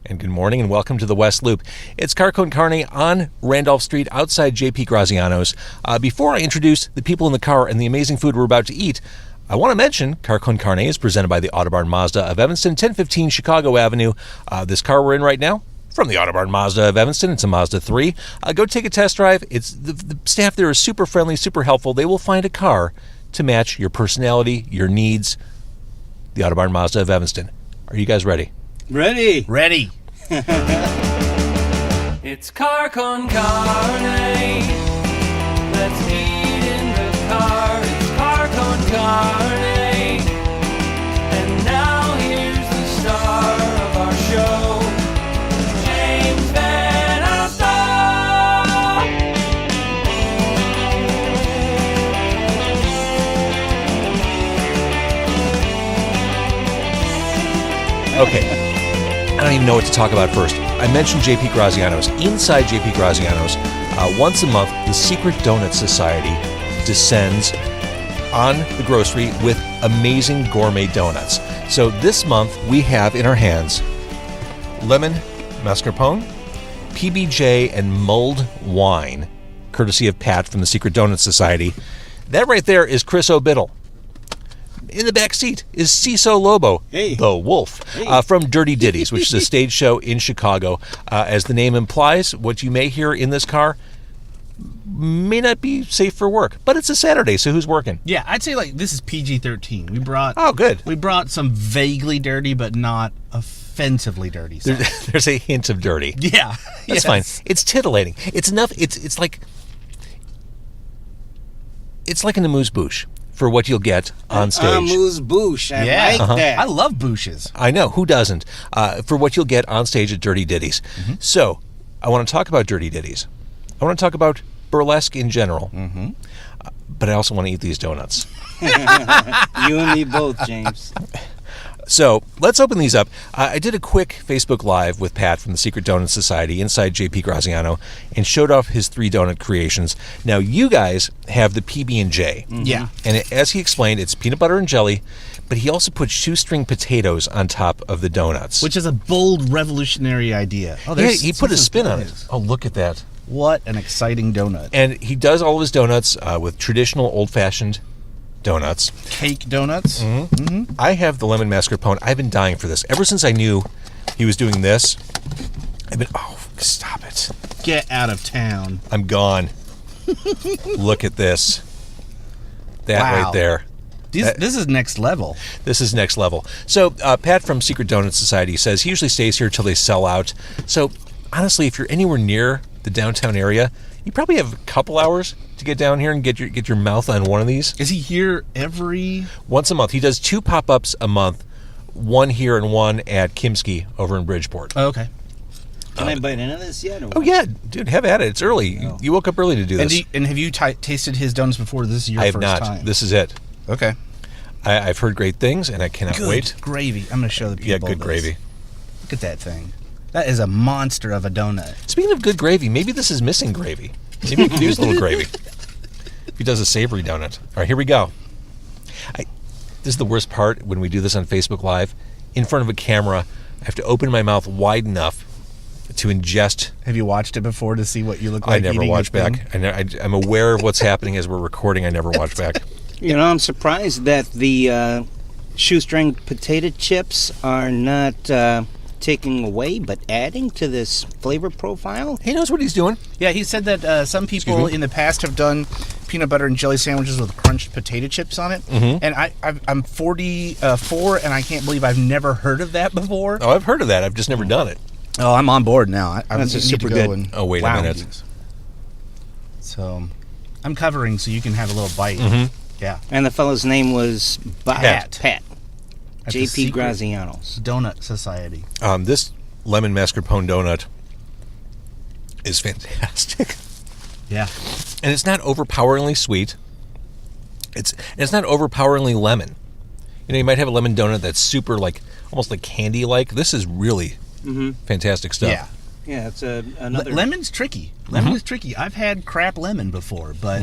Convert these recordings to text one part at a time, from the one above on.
And good morning and welcome to the West Loop. It's Car Con Carne on Randolph Street outside JP Graziano's. Before I introduce the people in the car and the amazing food we're about to eat, I want to mention Car Con Carne is presented by the Autobarn Mazda of Evanston, 1015 Chicago Avenue. This car we're in right now, from the Autobarn Mazda of Evanston, it's a Mazda 3. Go take a test drive. It's the staff there is super friendly, super helpful. They will find a car to match your personality, your needs. The Autobarn Mazda of Evanston. Are you guys ready? Ready. It's Car Con Carne. Let's eat in the car. It's Car Con Carne. And now here's the star of our show, James Van Alstyne. Okay. I don't even know what to talk about first. I mentioned JP Graziano's. Inside JP Graziano's, once a month, the Secret Donut Society descends on the grocery with amazing gourmet donuts. So this month, we have in our hands Lemon Mascarpone, PB&J, and Mulled Wine, courtesy of Pat from the Secret Donut Society. That right there is Chris O'Biddle. In the back seat is Seeso Lobo, the wolf, from Dirty Ditties, which is a stage show in Chicago. As the name implies, what you may hear in this car may not be safe for work, but it's a Saturday, so who's working? Yeah, I'd say this is PG-13. We brought some vaguely dirty, but not offensively dirty songs. There's a hint of dirty. Yeah, that's fine. It's titillating. It's enough. It's like an amuse-bouche for what you'll get on stage. Amuse-bouche. I like that. I love bouches. I know. Who doesn't? For what you'll get on stage at Dirty Ditties. Mm-hmm. So, I want to talk about Dirty Ditties. I want to talk about burlesque in general. Mm-hmm. But I also want to eat these donuts. You and me both, James. So, let's open these up. I did a quick Facebook Live with Pat from the Secret Donut Society inside JP Graziano and showed off his 3 donut creations. Now, you guys have the PB&J. Mm-hmm. Yeah. And as he explained, it's peanut butter and jelly, but he also put shoestring potatoes on top of the donuts. Which is a bold, revolutionary idea. Oh, yeah, he put a spin on it. Oh, look at that. What an exciting donut. And he does all of his donuts with traditional old-fashioned donuts. Cake donuts. Mm-hmm. Mm-hmm. I have the lemon mascarpone. I've been dying for this. Ever since I knew he was doing this, I've been, stop it. Get out of town. I'm gone. Look at this. That right there. This is next level. This is next level. So, Pat from Secret Donut Society says he usually stays here until they sell out. So, honestly, if you're anywhere near the downtown area, you probably have a couple hours to get down here and get your mouth on one of these. Is he here once a month? He does 2 pop-ups a month, one here and one at Kimsky over in Bridgeport. Oh, okay. Can I bite into this yet? Or oh, yeah. Dude, have at it. It's early. Oh. You woke up early to do this. And have you tasted his donuts before? This is your first time? I have not. This is it. Okay. I've heard great things, and I cannot wait. Good gravy. I'm going to show the people. Yeah, good gravy. Look at that thing. That is a monster of a donut. Speaking of good gravy, maybe this is missing gravy. Maybe you could use a little gravy. If he does a savory donut. All right, here we go. This is the worst part when we do this on Facebook Live. In front of a camera, I have to open my mouth wide enough to ingest. Have you watched it before to see what you look like? I never watch back. I'm aware of what's happening as we're recording. I never watch back. You know, I'm surprised that the shoestring potato chips are not taking away, but adding to this flavor profile. He knows what he's doing. Yeah, he said that some people in the past have done peanut butter and jelly sandwiches with crunched potato chips on it. Mm-hmm. And I'm 44, and I can't believe I've never heard of that before. Oh, I've heard of that. I've just never done it. Oh, I'm on board now. That's super good. Oh, wait a minute. So, I'm covering so you can have a little bite. Mm-hmm. Yeah. And the fellow's name was Pat. JP Graziano's Donut Society. This lemon mascarpone donut is fantastic. Yeah. And it's not overpoweringly sweet. It's not overpoweringly lemon. You know, you might have a lemon donut that's super, almost like candy-like. This is really fantastic stuff. Yeah. Yeah, it's another... Lemon's tricky. Lemon is tricky. I've had crap lemon before, but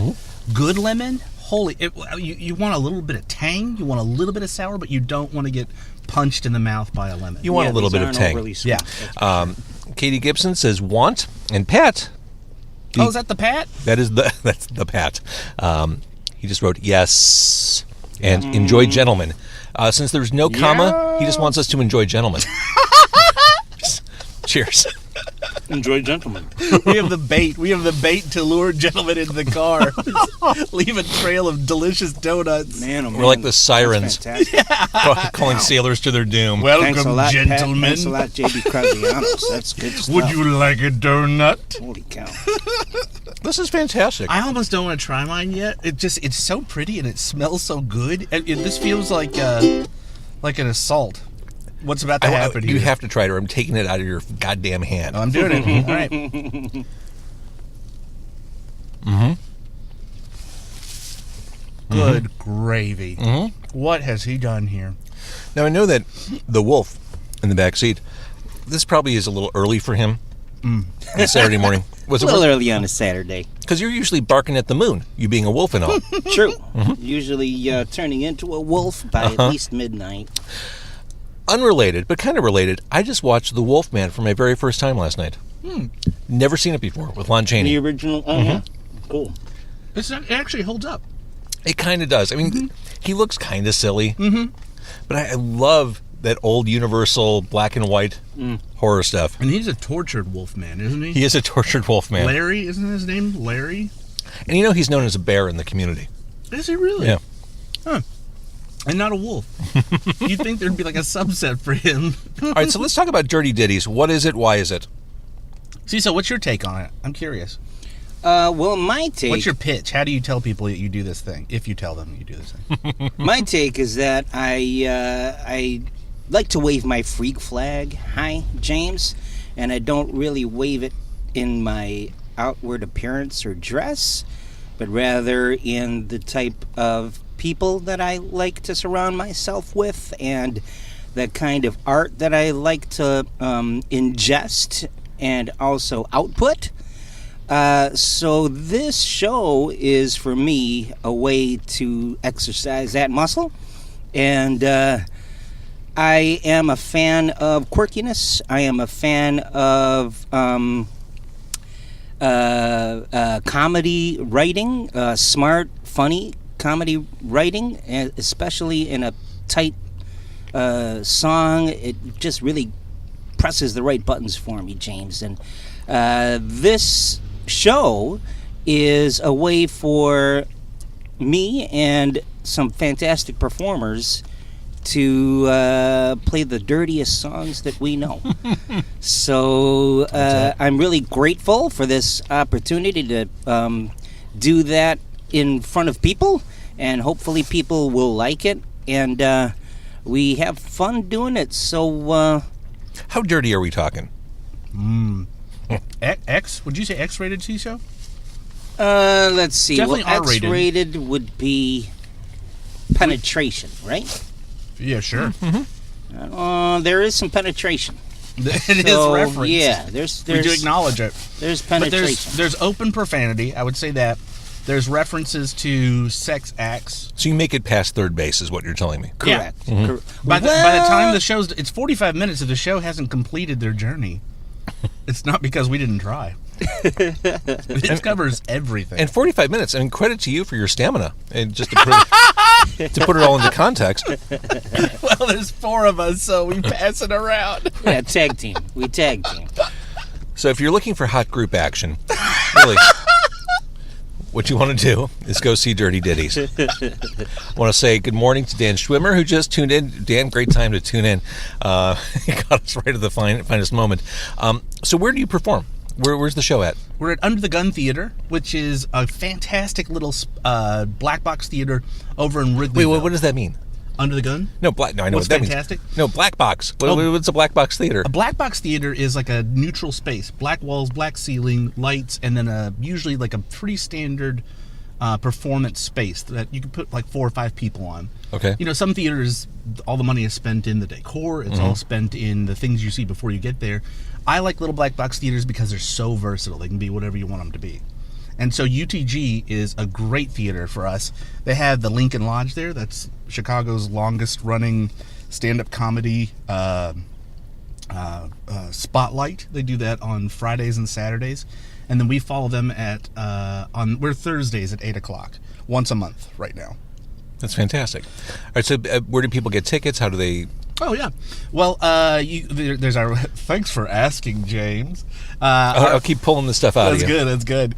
good lemon, You want a little bit of tang, you want a little bit of sour, but you don't want to get punched in the mouth by a lemon. You want a little bit of tang. Yeah. Katie Gibson says want, and Pat. Is that the Pat? That's the Pat. He just wrote yes and enjoy gentlemen. Since there's no comma, he just wants us to enjoy gentlemen. Cheers. Enjoy gentlemen. We have the bait to lure gentlemen into the car. Leave a trail of delicious donuts. Man, oh man. We're like the sirens calling sailors to their doom. Welcome, Thanks a lot, gentlemen. Pat. Thanks a lot, JB Graziano. That's good stuff. Would you like a donut? Holy cow. This is fantastic. I almost don't want to try mine yet. It's so pretty and it smells so good. This feels like an assault. What's about to happen here? You have to try it or I'm taking it out of your goddamn hand. I'm doing it. All right. Good gravy. What has he done here? Now, I know that the wolf in the back seat, this probably is a little early for him on Saturday morning. Was A it little early on a Saturday. Because you're usually barking at the moon, you being a wolf and all. True. Usually turning into a wolf by at least midnight. Unrelated, but kind of related, I just watched The Wolfman for my very first time last night. Never seen it before with Lon Chaney. The original? Oh, yeah. Cool. It actually holds up. It kind of does. I mean, he looks kind of silly, but I love that old Universal black and white horror stuff. And he's a tortured wolf man, isn't he? He is a tortured wolf man. Larry, isn't his name? Larry? And you know he's known as a bear in the community. Is he really? Yeah. Huh. And not a wolf. You'd think there'd be like a subset for him. All right, so let's talk about Dirty Ditties. What is it? Why is it? So what's your take on it? I'm curious. Well, my take... What's your pitch? How do you tell people that you do this thing? If you tell them you do this thing. My take is that I like to wave my freak flag. Hi, James. And I don't really wave it in my outward appearance or dress, but rather in the type of people that I like to surround myself with and the kind of art that I like to ingest and also output. So this show is, for me, a way to exercise that muscle. And I am a fan of quirkiness. I am a fan of comedy writing, smart, funny comedy writing, especially in a tight song. It just really presses the right buttons for me, James. And this show is a way for me and some fantastic performers to play the dirtiest songs that we know. So I'm really grateful for this opportunity to do that in front of people, and hopefully people will like it, and we have fun doing it. So how dirty are we talking? X? Would you say X-rated Seeso? Let's see. Definitely well, R-rated. X-rated would be penetration, right? Yeah, sure. There is some penetration. It is referenced. Yeah, there's we do acknowledge it. There's But penetration. there's open profanity. I would say that. There's references to sex acts. So you make it past third base is what you're telling me. Correct. Yeah. By the time the show's... It's 45 minutes if the show hasn't completed their journey. It's not because we didn't try. It covers everything. And 45 minutes. I mean, credit to you for your stamina. And just to put it all into context. Well, there's 4 of us, so we pass it around. Yeah, tag team. We tag team. So if you're looking for hot group action, really, what you want to do is go see Dirty Ditties. I want to say good morning to Dan Schwimmer, who just tuned in. Dan, great time to tune in. He got us right at the finest moment. So where do you perform? Where's the show at? We're at Under the Gun Theater, which is a fantastic little black box theater over in Wrigleyville. Wait, what does that mean? Under the Gun? No, I know What's what that fantastic? means. No, black box. What's a black box theater? A black box theater is like a neutral space. Black walls, black ceiling, lights, and then usually like a pretty standard performance space that you can put like 4 or 5 people on. Okay. You know, some theaters, all the money is spent in the decor. It's all spent in the things you see before you get there. I like little black box theaters because they're so versatile. They can be whatever you want them to be. And so UTG is a great theater for us. They have the Lincoln Lodge there. That's Chicago's longest running stand-up comedy spotlight. They do that on Fridays and Saturdays. And then we follow them we're Thursdays at 8 o'clock, once a month right now. That's fantastic. All right, so where do people get tickets? How do they... Oh, yeah. Well, there's our... Thanks for asking, James. I'll keep pulling the stuff out of you. That's good.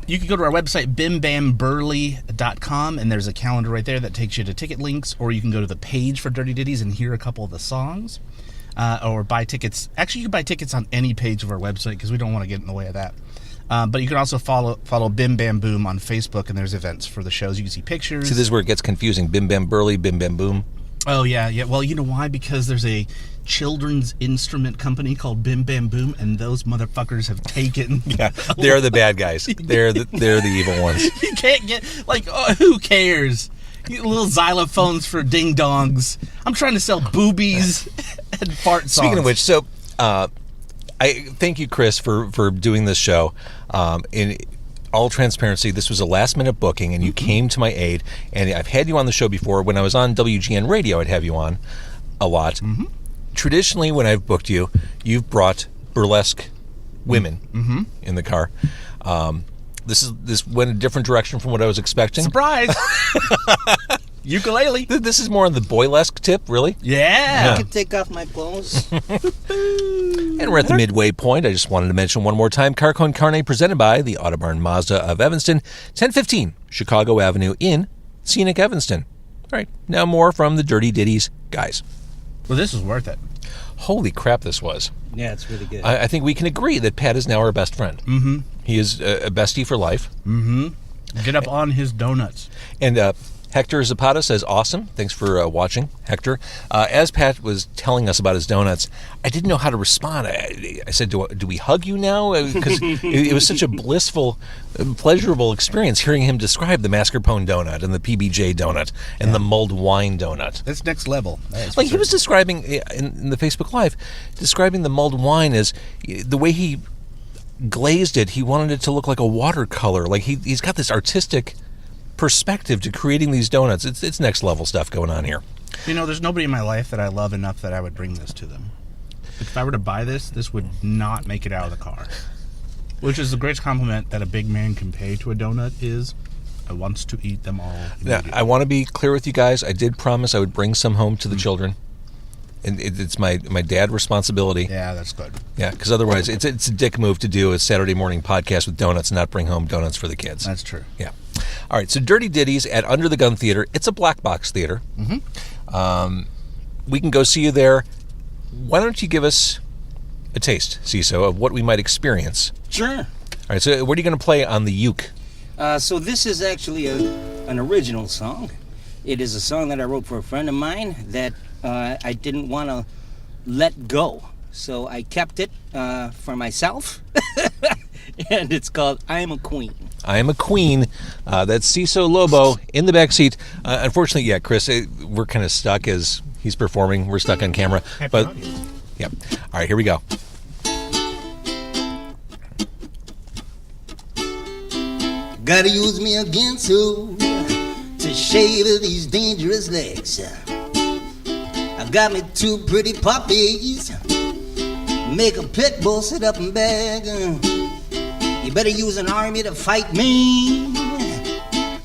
You can go to our website, bimbamburley.com, and there's a calendar right there that takes you to ticket links, or you can go to the page for Dirty Ditties and hear a couple of the songs, or buy tickets. Actually, you can buy tickets on any page of our website, because we don't want to get in the way of that. But you can also follow Bim Bam Boom on Facebook, and there's events for the shows. You can see pictures. See, this is where it gets confusing. Bim Bam Burley, Bim Bam Boom. Oh, yeah. Well, you know why? Because there's a children's instrument company called Bim Bam Boom, and those motherfuckers have taken... Yeah, they're the bad guys. They're the evil ones. You can't get... who cares? Little xylophones for ding-dongs. I'm trying to sell boobies and fart songs. Speaking of which, so... I thank you, Chris, for doing this show. In all transparency, this was a last-minute booking, and you came to my aid. And I've had you on the show before. When I was on WGN Radio, I'd have you on a lot. Mm-hmm. Traditionally, when I've booked you, you've brought burlesque women in the car. This went a different direction from what I was expecting. Surprise! Ukulele. This is more on the boylesque tip, really? Yeah. I can take off my clothes. And we're at the midway point. I just wanted to mention one more time, Car Con Carne, presented by the Autobarn Mazda of Evanston, 1015 Chicago Avenue in scenic Evanston. All right, now more from the Dirty Ditties guys. Well, this was worth it. Holy crap, this was. Yeah, it's really good. I think we can agree that Pat is now our best friend. Mm-hmm. He is a bestie for life. Mm-hmm. Get up on his donuts. And Hector Zapata says, awesome. Thanks for watching, Hector. As Pat was telling us about his donuts, I didn't know how to respond. I said, do we hug you now? Because it was such a blissful, pleasurable experience hearing him describe the mascarpone donut and the PBJ donut and the mulled wine donut. That's next level. Like he was describing, in the Facebook Live, describing the mulled wine as the way he glazed it, he wanted it to look like a watercolor. Like he's got this artistic perspective to creating these donuts. It's next level stuff going on here. You know, there's nobody in my life that I love enough that I would bring this to them. If I were to buy this would not make it out of the car. Which is the greatest compliment that a big man can pay to a donut is, I wants to eat them all. Now, I want to be clear with you guys. I did promise I would bring some home to the children. And it's my dad responsibility. Yeah, that's good. Yeah, because otherwise it's a dick move to do a Saturday morning podcast with donuts and not bring home donuts for the kids. That's true. Yeah. All right, so Dirty Ditties at Under the Gun Theater. It's a black box theater. Mm-hmm. We can go see you there. Why don't you give us a taste, Seeso, of what we might experience? Sure. All right, so what are you going to play on the uke? So this is actually an original song. It is a song that I wrote for a friend of mine that I didn't want to let go. So I kept it for myself. And it's called I'm a Queen. I Am a Queen. That's Seeso Lobo in the back seat. Unfortunately, yeah, Chris, we're kind of stuck as he's performing. We're stuck on camera. But yeah. All right, here we go. Gotta use me against you to shave these dangerous legs. I got me two pretty puppies. Make a pit bull sit up and beg. You better use an army to fight me,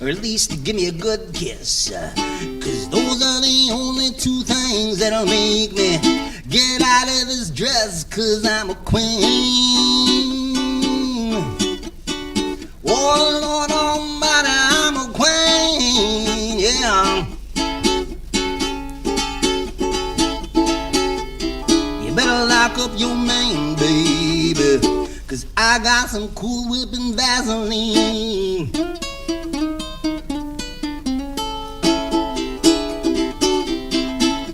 or at least to give me a good kiss. 'Cause those are the only two things that'll make me get out of this dress. 'Cause I'm a queen. Oh Lord Almighty, I'm a queen. Yeah. You better lock up your man, baby. 'Cause I got some Cool Whip and Vaseline.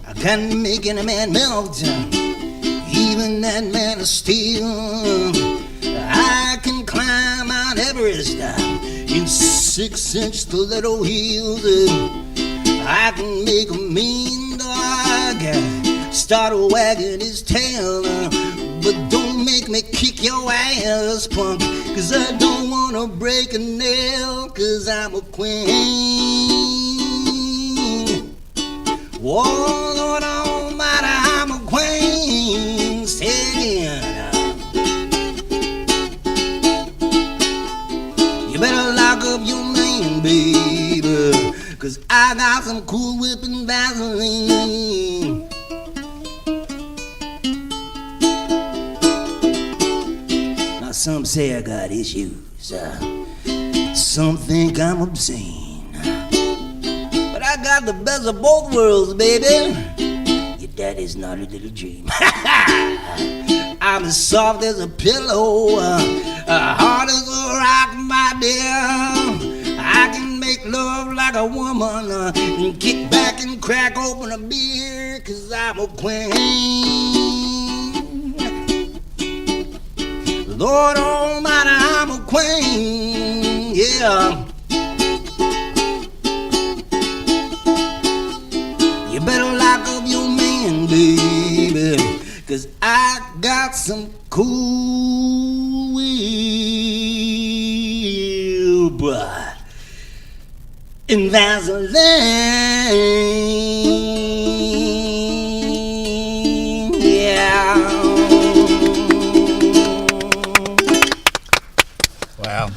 I can make any man melt, even that man of steel. I can climb Mount Everest in 6-inch stiletto heels. I can make a mean dog start wagging his tail. But don't make me me kick your ass, punk. Cause I don't wanna break a nail, cause I'm a queen. Oh, Lord Almighty, I'm a queen. Say it again. You better lock up your man, baby, cause I got some Cool Whip and Vaseline. Now some say I got issues, some think I'm obscene, but I got the best of both worlds, baby. Your daddy's not a little dream. I'm as soft as a pillow, hard as a rock, my dear. I can make love like a woman, and kick back and crack open a beer, cause I'm a queen. Lord Almighty, I'm a queen, yeah. You better lock up your man, baby, cause I got some Cool Whip and Vaseline, yeah. Wow.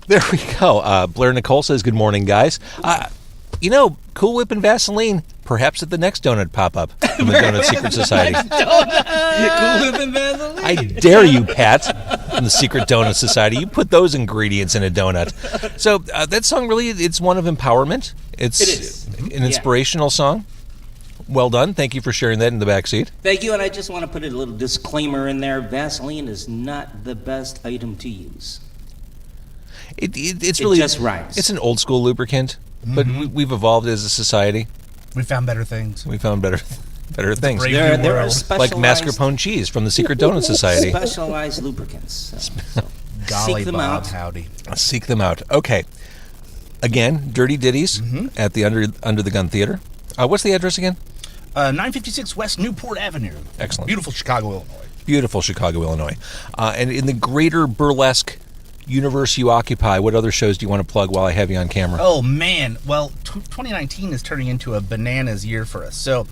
There we go. Blair Nicole says, good morning, guys. Cool Whip and Vaseline, perhaps at the next donut pop-up in the Donut Secret Society. Cool Whip and Vaseline? I dare you, Pat, from the Secret Donut Society. You put those ingredients in a donut. So that song really, it's one of empowerment. It is. An inspirational song. Well done. Thank you for sharing that in the back seat. Thank you, and I just want to put a little disclaimer in there. Vaseline is not the best item to use. It's really just rhymes. It's an old school lubricant, but we've evolved as a society. We found better things. We found better things. brave There new are world. Like specialized, mascarpone cheese from the Secret Donut Society. specialized lubricants. So Golly seek them Bob, out. howdy. Seek them out. Okay. Again, Dirty Ditties at the Under the Gun Theater. What's the address again? 956 West Newport Avenue. Excellent. Beautiful Chicago, Illinois. Beautiful Chicago, Illinois. And in the greater burlesque universe you occupy, what other shows do you want to plug while I have you on camera? Oh, man. Well, 2019 is turning into a bananas year for us. So,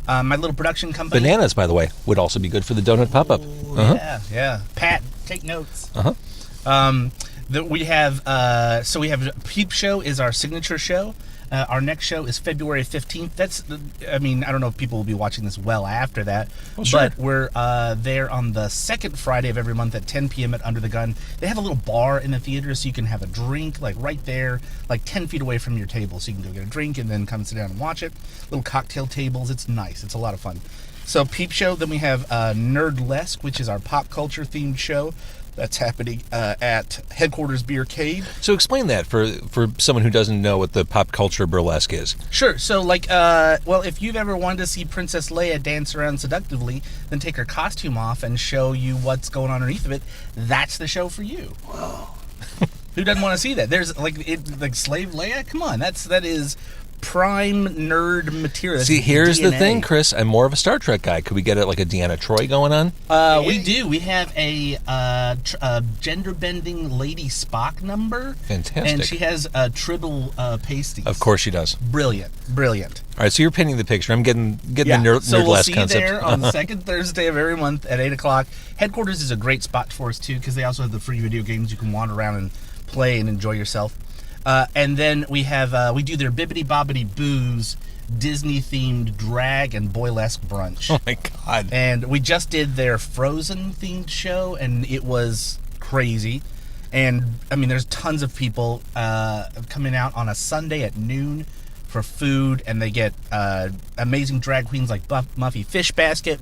my little production company. Bananas, by the way, would also be good for the donut pop-up. Yeah. Pat, take notes. Uh-huh. We have Peep Show is our signature show. Our next show is February 15th. I don't know if people will be watching this well after that, but we're there on the second Friday of every month at 10 p.m. at Under the Gun. They have a little bar in the theater, so you can have a drink, like right there, like 10 feet away from your table, so you can go get a drink and then come sit down and watch it. Little cocktail tables. It's nice. It's a lot of fun. So Peep Show. Then we have Nerdlesque, which is our pop culture themed show. That's happening at Headquarters Beer Cave. So explain that for someone who doesn't know what the pop culture burlesque is. Sure. So, if you've ever wanted to see Princess Leia dance around seductively, then take her costume off and show you what's going on underneath of it, that's the show for you. Whoa. Who doesn't want to see that? There's, Slave Leia? Come on. That is prime nerd material. That's See, here's DNA. the thing, Chris. I'm more of a Star Trek guy. Could we get like a Deanna Troi going on? We do. We have a gender-bending Lady Spock number. Fantastic. And she has tribble pasties. Of course she does. Brilliant. All right, so you're painting the picture. I'm getting the Nerdlesque so we'll see you concept. there on the second Thursday of every month at 8 o'clock. Headquarters is a great spot for us, too, because they also have the free video games. You can wander around and play and enjoy yourself. And then we have we do their Bibbidi Bobbidi Boo's Disney-themed drag and boylesque brunch. Oh, my God. And we just did their Frozen-themed show, and it was crazy. And, there's tons of people coming out on a Sunday at noon for food, and they get amazing drag queens like Muffy Fishbasket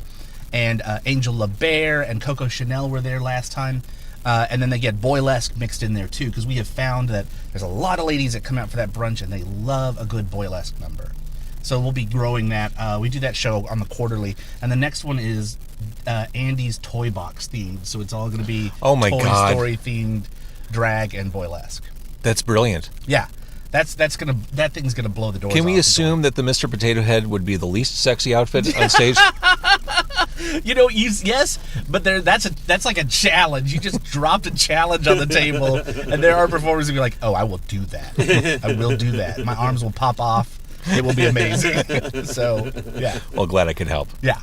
and Angel LaBear and Coco Chanel were there last time. And then they get boylesque mixed in there, too, because we have found that there's a lot of ladies that come out for that brunch, and they love a good boylesque number. So we'll be growing that. We do that show on the quarterly. And the next one is Andy's Toy Box themed. So it's all going to be Toy Story themed drag and boylesque. That's brilliant. Yeah. That thing's gonna blow the doors off. Can we assume that the Mr. Potato Head would be the least sexy outfit on stage? Yes, but that's like a challenge. You just dropped a challenge on the table, and there are performers who be like, "Oh, I will do that. I will do that. My arms will pop off. It will be amazing." So, yeah. Well, glad I could help. Yeah.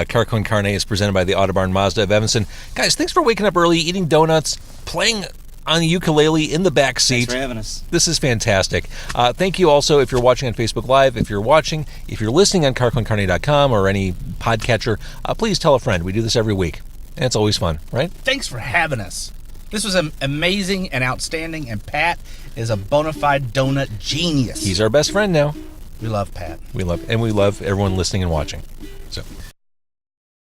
Car Con Carne is presented by the Autobarn Mazda of Evanston. Guys, thanks for waking up early, eating donuts, playing on the ukulele in the back seat. Thanks for having us. This is fantastic. Thank you also if you're watching on Facebook Live. If you're listening on carconcarne.com or any podcatcher, please tell a friend. We do this every week, and it's always fun, right? Thanks for having us. This was amazing and outstanding, and Pat is a bona fide donut genius. He's our best friend now. We love Pat. We love everyone listening and watching. So.